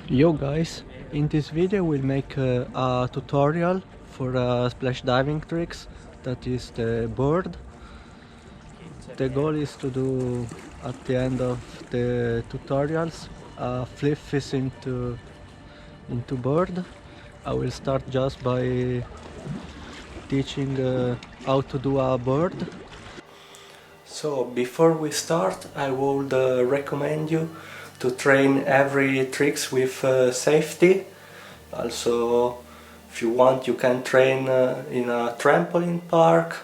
Yo guys, in this video we'll make a tutorial for splash diving tricks, that is the bird. The goal is to do at the end of the tutorials Fliffis into bird. I will start just by teaching how to do a bird. So before we start, I would recommend you to train every tricks with safety. Also, if you want, you can train in a trampoline park,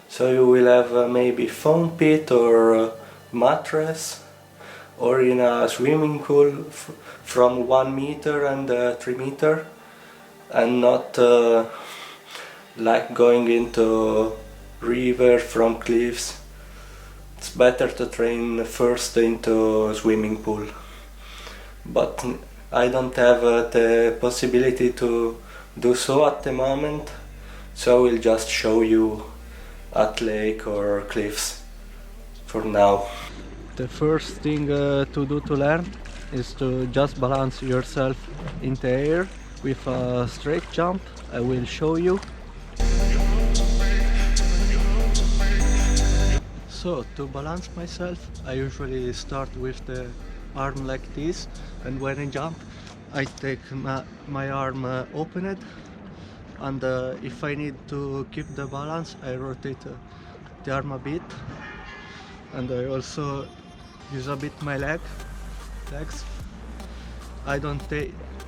so you will have maybe foam pit or mattress, or in a swimming pool from 1 meter and 3 meter, and not like going into river from cliffs. It's better to train first into a swimming pool, but I don't have the possibility to do so at the moment, so I will just show you at lake or cliffs for now. The first thing to do to learn is to just balance yourself in the air with a straight jump. I will show you. So to balance myself, I usually start with the arm like this, and when I jump I take my arm opened, and if I need to keep the balance I rotate the arm a bit, and I also use a bit my legs. I don't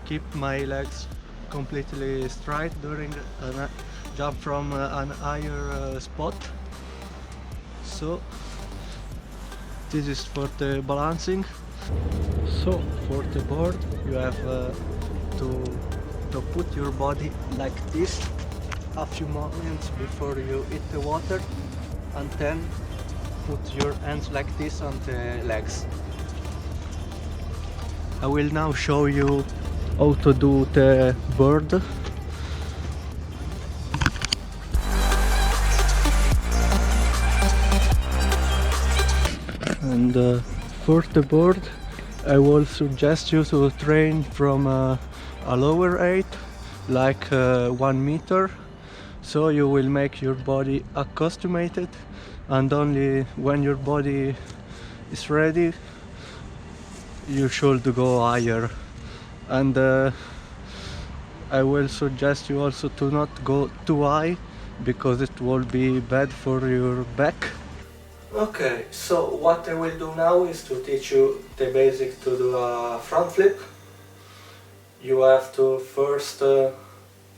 keep my legs completely straight during a jump from an higher spot. So this is for the balancing. So for the board you have to put your body like this a few moments before you hit the water, and then put your hands like this on the legs. I will now show you how to do the bird. And for the board, I will suggest you to train from a lower height, like 1 meter, so you will make your body accustomed, and only when your body is ready you should go higher. And I will suggest you also to not go too high, because it will be bad for your back. Okay, so what I will do now is to teach you the basic to do a front flip. You have to first, so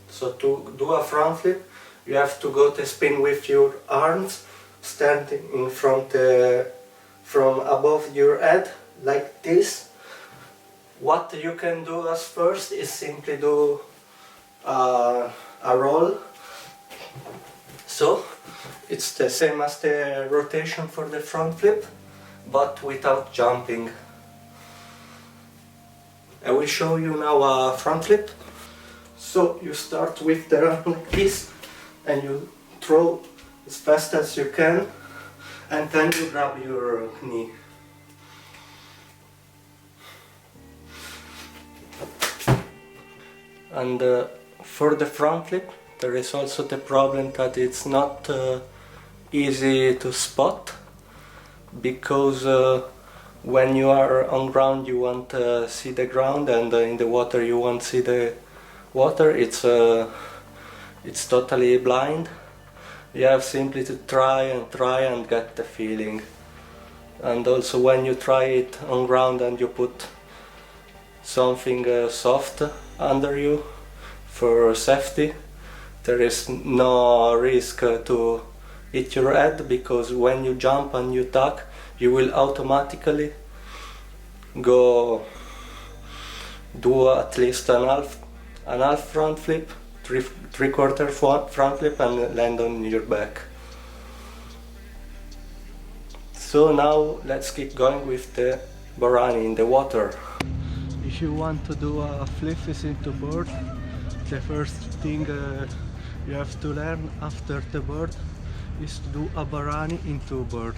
to do a front flip, you have to go to spin with your arms standing in front, from above your head, like this. What you can do as first is simply do a roll. So it's the same as the rotation for the front flip, but without jumping. I will show you now a front flip. So you start with the arm like this, and you throw as fast as you can, and then you grab your knee. And for the front flip, there is also the problem that it's not easy to spot, because when you are on ground you won't see the ground, and in the water you won't see the water. It's totally blind. You have simply to try and get the feeling. And also when you try it on ground and you put something soft under you for safety, there is no risk to hit your head, because when you jump and you tuck, you will automatically go do at least an half front flip, three-quarter front flip, and land on your back. So now let's keep going with the barani in the water. If you want to do a fliffis into bird, the first thing you have to learn after the bird is to do a barani into bird.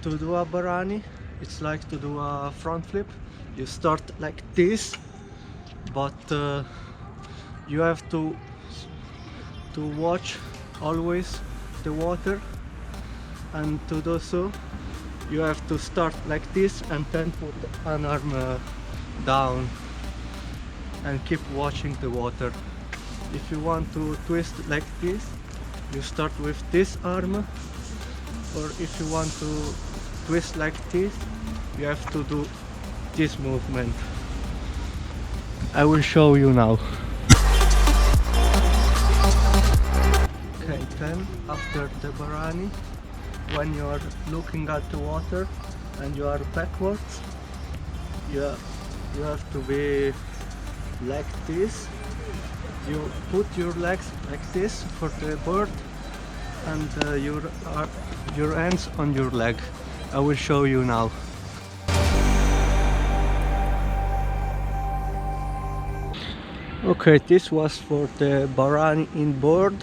To do a barani, it's like to do a front flip, You start like this, but you have to watch always the water, and to do so you have to start like this and then put an arm down and keep watching the water. If you want to twist like this, you start with this arm, or if you want to twist like this, you have to do this movement. I will show you now. Okay, then after the barani, when you are looking at the water and you are backwards, you have to be like this. You put your legs like this for the bird, and your hands on your leg. I will show you now. Okay, this was for the barani inboard.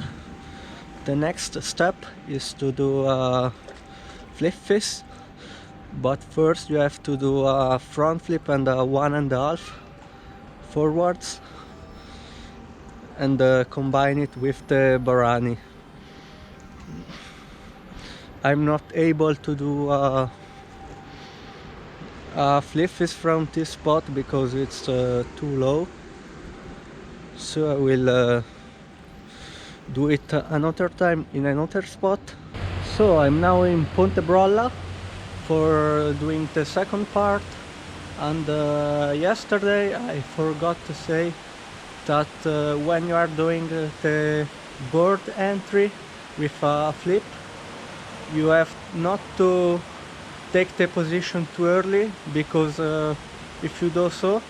The next step is to do a Fliffis, but first you have to do a front flip and a 1.5 forwards, and combine it with the barani. I'm not able to do a Fliffis from this spot because it's too low, so I will do it another time in another spot. So I'm now in Pontebrolla for doing the second part, and yesterday I forgot to say that when you are doing the bird entry with a flip, you have not to take the position too early, because if you do so,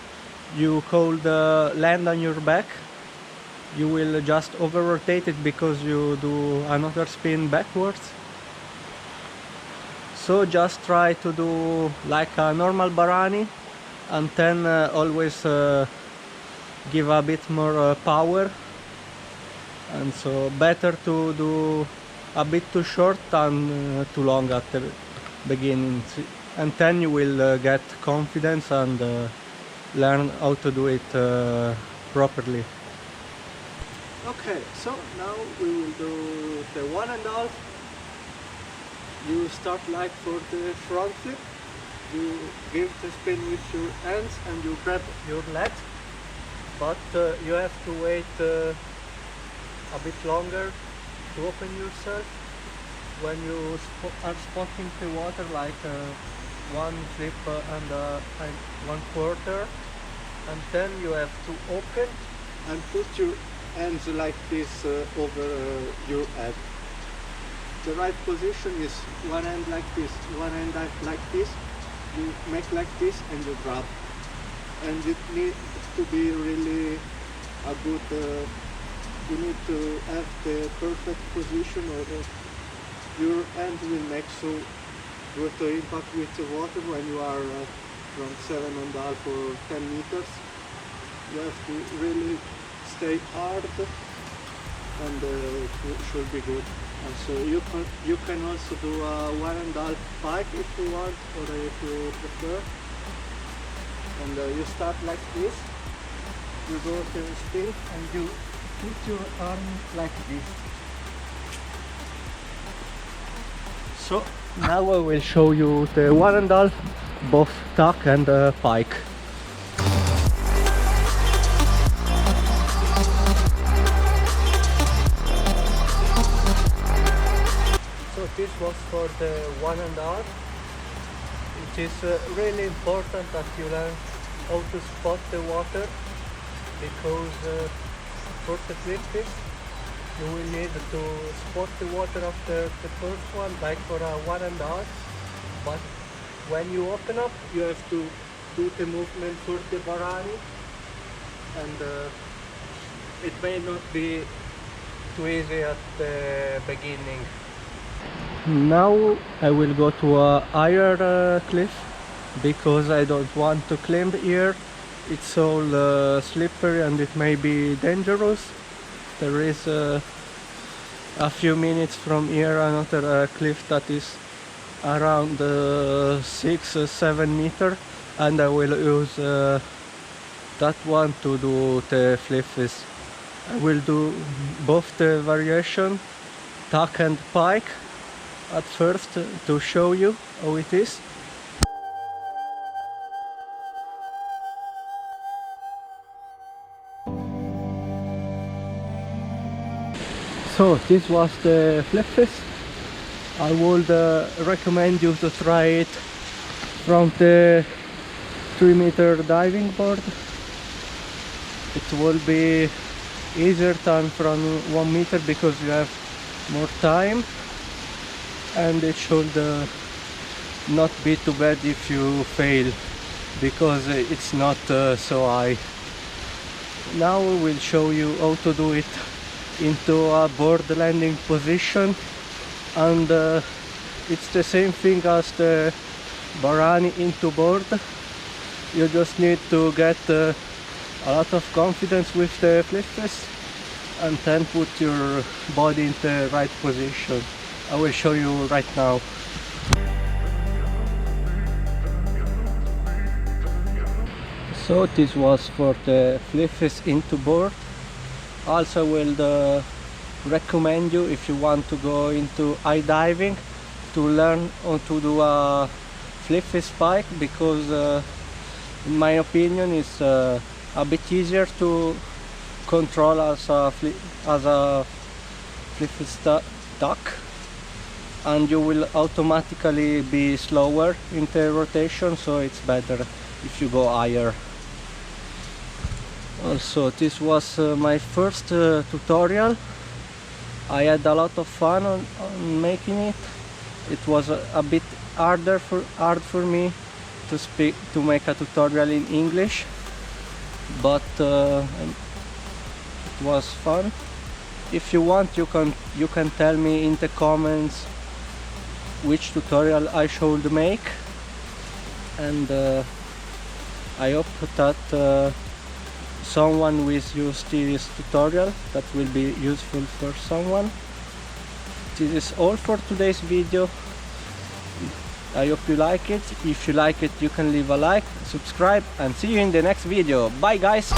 you could land on your back. You will just over rotate it because you do another spin backwards. So just try to do like a normal barani, and then always give a bit more power. And so better to do a bit too short than too long at the beginning, and then you will get confidence and learn how to do it properly. Okay, so now we will do the 1.5. You start like for the front flip, you give the spin with your hands and you grab your legs, but you have to wait a bit longer to open yourself. When you are spotting the water, like one flip and 1/4, and then you have to open and put your hands like this over your head. The right position is one hand like this, one hand like this. You make like this and you grab, and it needs to be really a good you need to have the perfect position, or your hand will make so good impact with the water when you are from 7.5 or 10 meters. You have to really stay hard, and it should be good. And so you can also do a 1.5 pike if you want, or if you prefer. And you start like this. You go to the spin and you put your arm like this. So now I will show you the 1.5, both tuck and pike. So this was for the 1.5. It is really important that you learn how to spot the water, because for the Fliffis you will need to spot the water after the first one, like for a 1.5. But when you open up, you have to do the movement for the barani, and it may not be too easy at the beginning. Now I will go to a higher cliff, because I don't want to climb here. It's all slippery and it may be dangerous. There is a few minutes from here another cliff that is around 6 or 7 meters, and I will use that one to do the Fliffis. I will do both the variation, tuck and pike, at first to show you how it is. So this was the Fliffis. I would recommend you to try it from the 3-meter diving board. It will be easier than from 1 meter because you have more time, and it should not be too bad if you fail, because it's not so high. Now we will show you how to do it into a board landing position, and it's the same thing as the barani into board. You just need to get a lot of confidence with the Fliffis and then put your body in the right position. I will show you right now. So this was for the Fliffis into board. Also will recommend you, if you want to go into high diving, to learn how to do a Fliffis pike, because in my opinion it's a bit easier to control as a Fliffis duck, and you will automatically be slower in the rotation, so it's better if you go higher. Also, this was my first tutorial. I had a lot of fun on making it. It was a bit hard for me to make a tutorial in English, but it was fun. If you want, you can tell me in the comments which tutorial I should make, and I hope that someone will use this tutorial, that will be useful for someone. This is all for today's video. I hope you like it. If you like it, you can leave a like, subscribe, and see you in the next video. Bye guys!